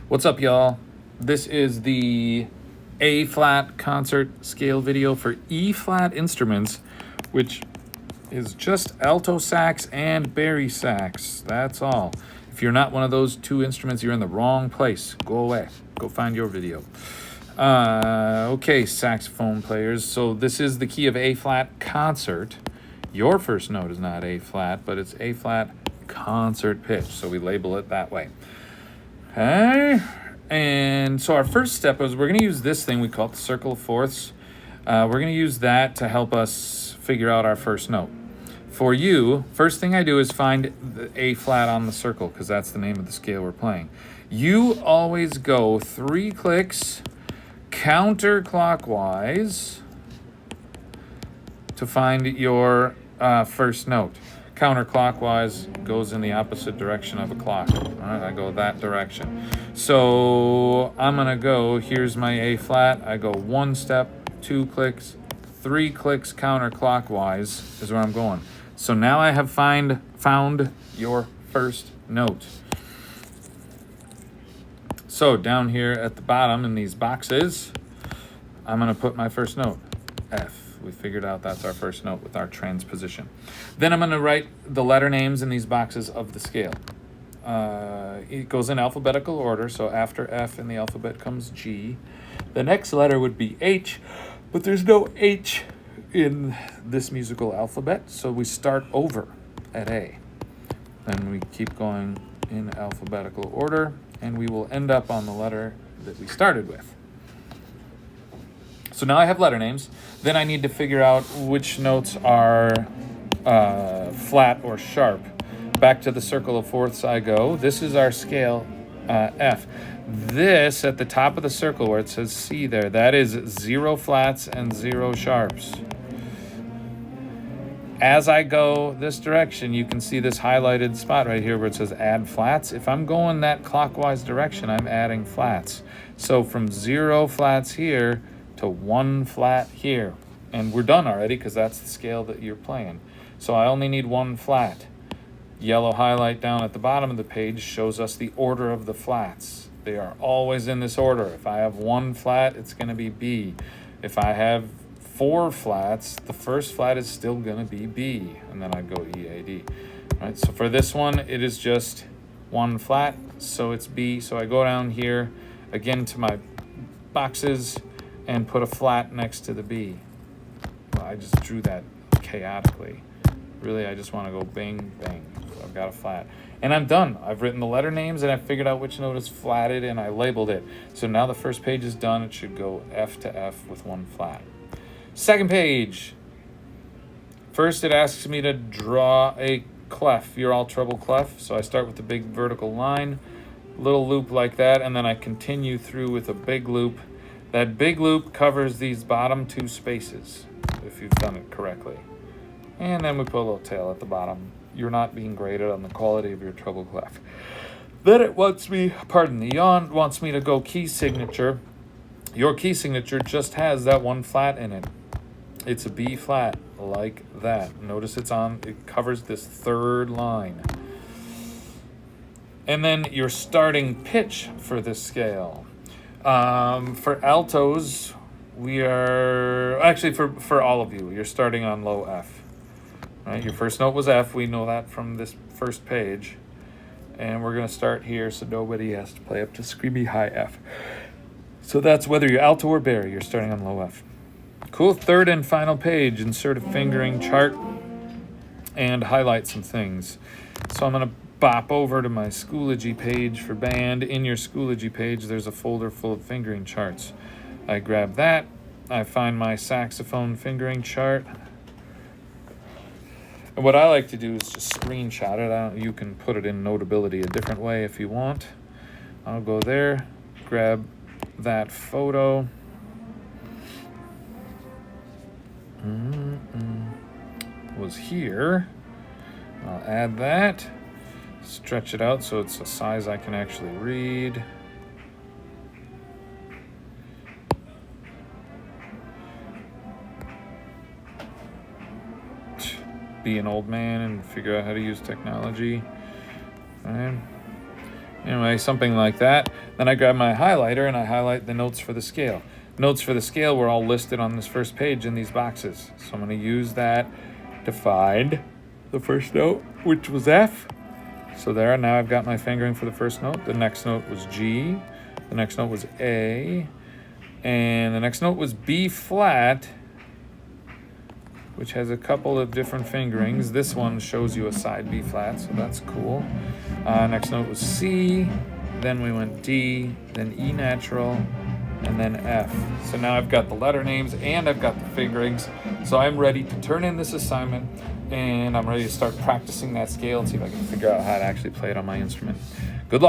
What's up, y'all? This is the A flat concert scale video for E flat instruments, which is just alto sax and bari sax. That's all. If you're not one of those two instruments, you're in the wrong place. Go away. Go find your video. Okay, saxophone players. So this is the key of A flat concert. Your first note is not A flat, but it's A flat concert pitch. So we label it that way. Okay, and so our first step is we're going to use this thing we call it the circle of fourths. We're going to use that to help us figure out our first note. For you, first thing I do is find the A flat on the circle because that's the name of the scale we're playing. You always go 3 clicks counterclockwise to find your first note. Counterclockwise goes in the opposite direction of a clock. All right, I go that direction. So I'm gonna go, here's my A flat. I go 1 step, 2 clicks, 3 clicks counterclockwise is where I'm going. So now I have found your first note. So down here at the bottom in these boxes, I'm gonna put my first note, F. We figured out that's our first note with our transposition. Then I'm going to write the letter names in these boxes of the scale. It goes in alphabetical order, so after F in the alphabet comes G. The next letter would be H, but there's no H in this musical alphabet, so we start over at A. Then we keep going in alphabetical order, and we will end up on the letter that we started with. So now I have letter names. Then I need to figure out which notes are flat or sharp. Back to the circle of fourths I go. This is our scale F. This at the top of the circle where it says C there, that is 0 flats and 0 sharps. As I go this direction, you can see this highlighted spot right here where it says add flats. If I'm going that clockwise direction, I'm adding flats. So from 0 flats here to 1 flat here. And we're done already because that's the scale that you're playing. So I only need 1 flat. Yellow highlight down at the bottom of the page shows us the order of the flats. They are always in this order. If I have 1 flat, it's going to be B. If I have 4 flats, the first flat is still going to be B. And then I go E, A, D. All right, so for this one, it is just 1 flat, so it's B. So I go down here again to my boxes and put a flat next to the B. Well, I just drew that chaotically. Really, I just want to go bang, bang. So I've got a flat. And I'm done. I've written the letter names and I figured out which note is flatted and I labeled it. So now the first page is done. It should go F to F with 1 flat. Second page. First, it asks me to draw a clef, your all treble clef. So I start with the big vertical line, little loop like that, and then I continue through with a big loop. That big loop covers these bottom 2 spaces, if you've done it correctly. And then we put a little tail at the bottom. You're not being graded on the quality of your treble clef. Then it wants me, the yawn wants me to go key signature. Your key signature just has that 1 flat in it. It's a B flat, like that. Notice it covers this 3rd line. And then your starting pitch for this scale. For altos, we are actually for all of you, you're starting on low F. Right? Your first note was F. We know that from this first page. And we're going to start here so nobody has to play up to screamy high F. So that's whether you're alto or bari, you're starting on low F. Cool. Third and final page, insert a fingering chart and highlight some things. So I'm going to bop over to my Schoology page for band. In your Schoology page, there's a folder full of fingering charts. I grab that. I find my saxophone fingering chart. And what I like to do is just screenshot it. You can put it in Notability a different way if you want. I'll go there, grab that photo. Was here. I'll add that. Stretch it out so it's a size I can actually read. Be an old man and figure out how to use technology. All right. Anyway, something like that. Then I grab my highlighter and I highlight the notes for the scale. Notes for the scale were all listed on this first page in these boxes. So I'm going to use that to find the first note, which was F. So there, now I've got my fingering for the first note. The next note was G. The next note was A. And the next note was B flat, which has a couple of different fingerings. This one shows you a side B flat, so that's cool. Next note was C. Then we went D, then E natural, and then F. So now I've got the letter names and I've got the fingerings. So I'm ready to turn in this assignment, and I'm ready to start practicing that scale and see if I can figure out how to actually play it on my instrument. Good luck.